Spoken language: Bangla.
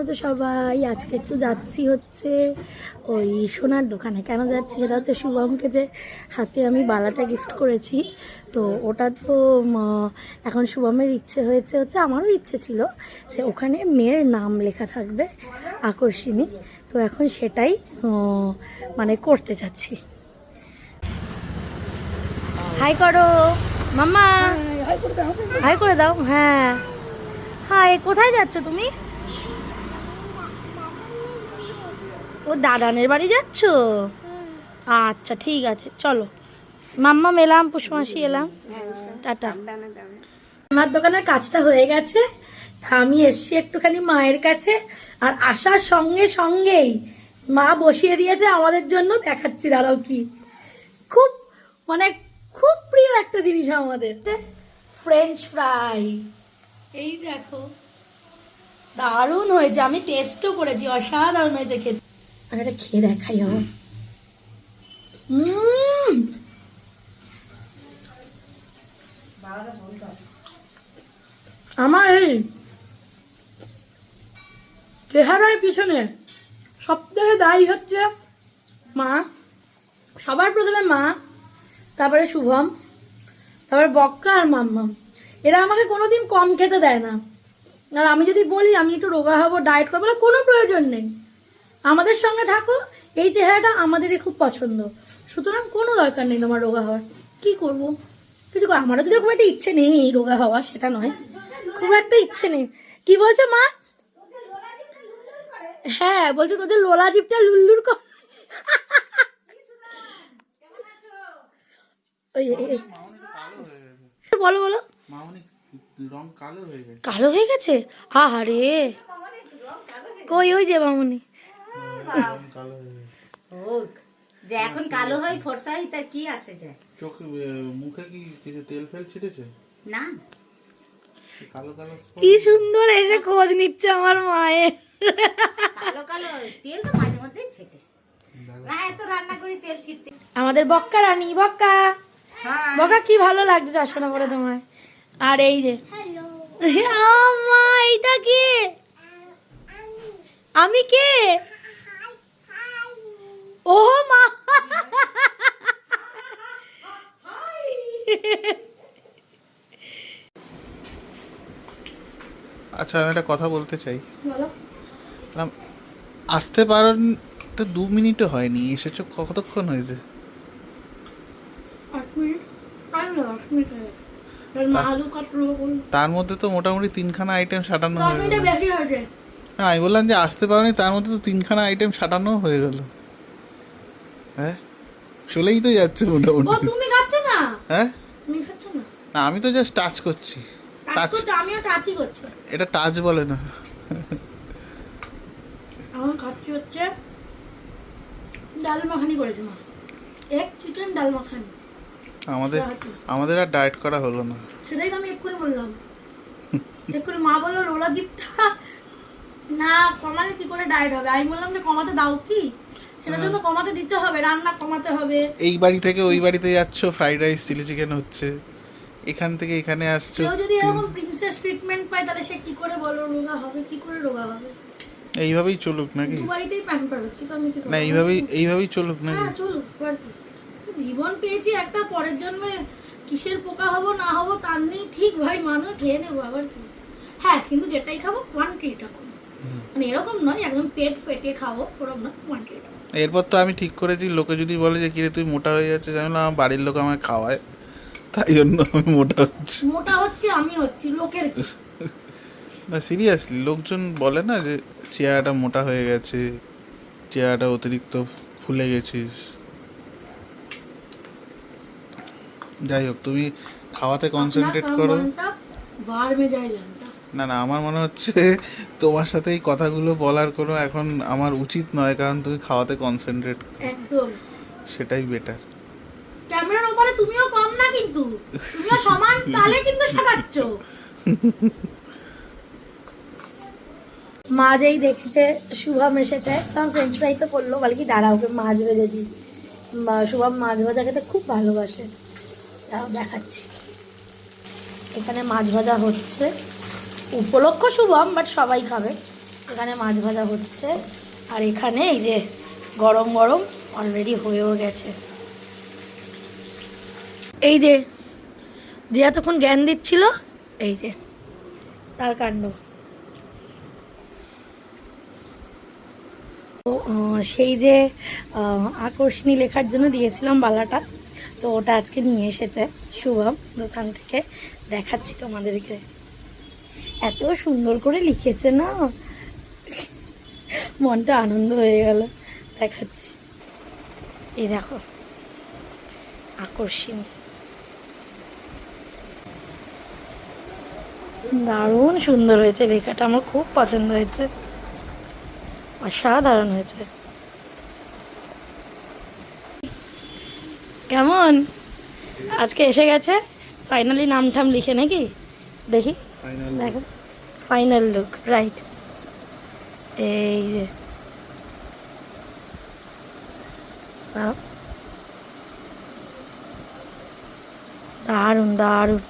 তো সবাই আজকে একটু যাচ্ছি হচ্ছে ওই সোনার দোকানে। কেন যাচ্ছি সেটা হচ্ছে শুভমকে যে হাতে আমি বালাটা গিফট করেছি, তো ওটা তো এখন শুভমের ইচ্ছে হয়েছে হচ্ছে, আমারও ইচ্ছে ছিল যে ওখানে মেয়ের নাম লেখা থাকবে আকর্ষণী, তো এখন সেটাই মানে করতে যাচ্ছি। হাই করো মাম্মা, হাই করে দাও। হ্যাঁ হাই, কোথায় যাচ্ছ তুমি? ও দাদানের বাড়ি যাচ্ছ? আচ্ছা ঠিক আছে, চলো। মাম্মা এলাম, পুষ্পমাসি এলাম, টাটা। আমার দোকানের কাজটা হয়ে গেছে, আমি এসছি একটুখানি মায়ের কাছে, আর আসার সঙ্গে সঙ্গেই মা বসিয়ে দিয়েছে আমাদের জন্য। দেখাচ্ছি দাঁড়াও, কি খুব মানে খুব প্রিয় একটা জিনিস আমাদের, ফ্রেঞ্চ ফ্রাই। এই দেখো, দারুণ হয়েছে, আমি টেস্টও করেছি, অসাধারণ হয়েছে খেতে। আর এটা খেয়ে দেখাই আমার। আমার এই চেহারার পিছনে সব থেকে দায়ী হচ্ছে মা। সবার প্রথমে মা, তারপরে শুভম, তারপরে বক্কা আর মাম্মা। এরা আমাকে কোনোদিন কম খেতে দেয় না। আর আমি যদি বলি আমি একটু রোগা হবো, ডায়েট করবো, কোনো প্রয়োজন নেই। আমাদের সঙ্গে থাকো, এই চেহারাটা আমাদেরই খুব পছন্দ, সুতরাং কোনো দরকার নেই তোমার রোগা হওয়ার। কি করব, কিছু করে। আমারও যদি খুব একটা ইচ্ছে নেই রোগা হওয়ার, সেটা নয়, খুব একটা ইচ্ছে নেই। কি বলছো মা? হ্যাঁ বলছে তোদের লোলা জিপটা লুল্লুর কর। বলো বলো। কালো হয়ে গেছে? আহারে, কই ওই যে মামুনি। যে এখন কালো হয় ফর্সা হয়, তার কি আসে যায়? চোখে মুখে কি কিছু তেল ফেল ছিটেছে? না, কালো কালো। কি সুন্দর এসে খোঁজ নিচ্ছে আমার মায়ের। কালো কালো তেল তো মাঝে মধ্যে ছিটে না, এত রান্না করি তেল ছিটতে। আমাদের বক্কা রানী, বক্কা বক্কা, কি ভালো লাগছে চশমাটা পরে তোমায়। আর এই যে মা, এইটা কে? আমি কে? ও মা, আচ্ছা আমি একটা কথা বলতে চাই। বলো। আসতে পারেন তো 2 মিনিটও হয়নি, এসেছো কতক্ষণ হয়েছে? 8 মিনিট, আর 10 মিনিট হয়ে গেছে। মা আলু কাটলো, তার মধ্যে তো মোটামুটি 3খানা আইটেম সাটানো 10 হয়ে গেল। মিনিটের বেশি হয়েছে। হ্যাঁ আমি বললাম যে আসতে পারোনি, তার মধ্যে তো 3খানা আইটেম সাটানো হয়ে গেল। হ্যাঁ চলেই তো যাচ্ছে ও মোটামুটি। তুমি খাচ্ছ না? হ্যাঁ তুমি খাচ্ছ না? না আমি তো জাস্ট টাচ করছি। টাচ করছো, আমিও টাচই করছি। এটা টাচ বলে না। আমার খাচ্ছি হচ্ছে ডাল মাখানি করেছে মা, এক চিকেন ডাল মাখানি। আমাদের আর ডায়েট করা হলো না। সেটাই তো আমি এক্ষুনি বললাম। এক্ষুনি মা বললো রোলা জিপটা না কমালে কি করে ডায়েট হবে। আমি বললাম যে কমাতে দাও, কি সেটার জন্য কমাতে দিতে হবে, রান্না কমাতে হবে। এই বাড়ি থেকে ওই বাড়িতে যাচ্ছ, ফ্রাইড রাইস চিলি চিকেন হচ্ছে, এখান থেকে এখানে আসছো। কেউ যদি এরকম প্রিন্সেস ট্রিটমেন্ট পায় তাহলে সে কি করে বলো রোগা হবে, কি করে রোগা হবে? এইভাবেই চলুক নাকি? বাড়িতেই প্যাম্পার হচ্ছে, তো আমি কি করব? না এইভাবেই চলুক নাকি? হ্যাঁ চলুক, আবার কি। জীবন পেয়েছি একটা, পরের জন্মে কিসের পোকা হবো না হবো তার নেই ঠিক, ভাই মানুষ খেয়ে নেবো, আবার কি। হ্যাঁ কিন্তু যেটাই খাবো কোয়ান্টিটিটা কম, মানে এরকম নয় একদম পেট ফেটে খাবো, ওরকম না, কোয়ান্টিটিটা। এরপর তো আমি ঠিক করেছি, লোকে যদি বলে যে কিরে তুই মোটা হয়ে যাচ্ছিস, আমি বললাম আমার বাড়ির লোক আমায় খাওয়ায়, তাই জন্য আমি মোটা হচ্ছি। মোটা হচ্ছে আমি হচ্ছি, লোকের কি? না সিরিয়াসলি, লোকজন বলে না যে চেহারাটা মোটা হয়ে গেছে, চেহারাটা অতিরিক্ত ফুলে গেছিস। যাই হোক, তুমি খাওয়াতে কনসেন্ট্রেট করো। বার মে যায় জানতা। না না, আমার মনে হচ্ছে তোমার সাথে এই কথাগুলো বলার কোনো এখন আমার উচিত নয়, কারণ তুমি খাওয়াতে কনসেন্ট্রেট করো, একদম সেটাই বেটার। ক্যামেরার উপরে তুমিও কম না, কিন্তু তুমিও সমান তালে কিন্তু সাজাচ্ছ। মা যেই দেখেছে শুভম এসেছে, তখন ফ্রেঞ্চ ফ্রাই তো করলো, বলে কি দাঁড়া ওকে মাছ ভেজে দিই। শুভম মাছ ভাজা খেতে খুব ভালোবাসে, তাও দেখাচ্ছি। এখানে মাছ ভাজা হচ্ছে, উপলক্ষ শুভম, বাট সবাই খাবে। এখানে মাছ ভাজা হচ্ছে, আর এখানে এই যে গরম গরম অলরেডি হয়েও গেছে। এই যে এতক্ষণ জ্ঞান দিচ্ছিল, এই যে তার কাণ্ড। সেই যে আকর্ষণী লেখার জন্য দিয়েছিলাম বালাটা, তো ওটা আজকে নিয়ে এসেছে শুভম দোকান থেকে, দেখাচ্ছি তোমাদেরকে। এত সুন্দর করে লিখেছে না, মনটা আনন্দ হয়ে গেল। দেখাচ্ছি, এই দেখো আকর্ষণী, দারুণ সুন্দর হয়েছে লেখাটা, আমার খুব পছন্দ হয়েছে, অসাধারণ হয়েছে। কেমন আজকে এসে গেছে ফাইনালি নাম ঠাম লিখে নাকি? দেখি, দেখো ফাইনাল লুক, রাইট। এই যে দারুণ দারুণ।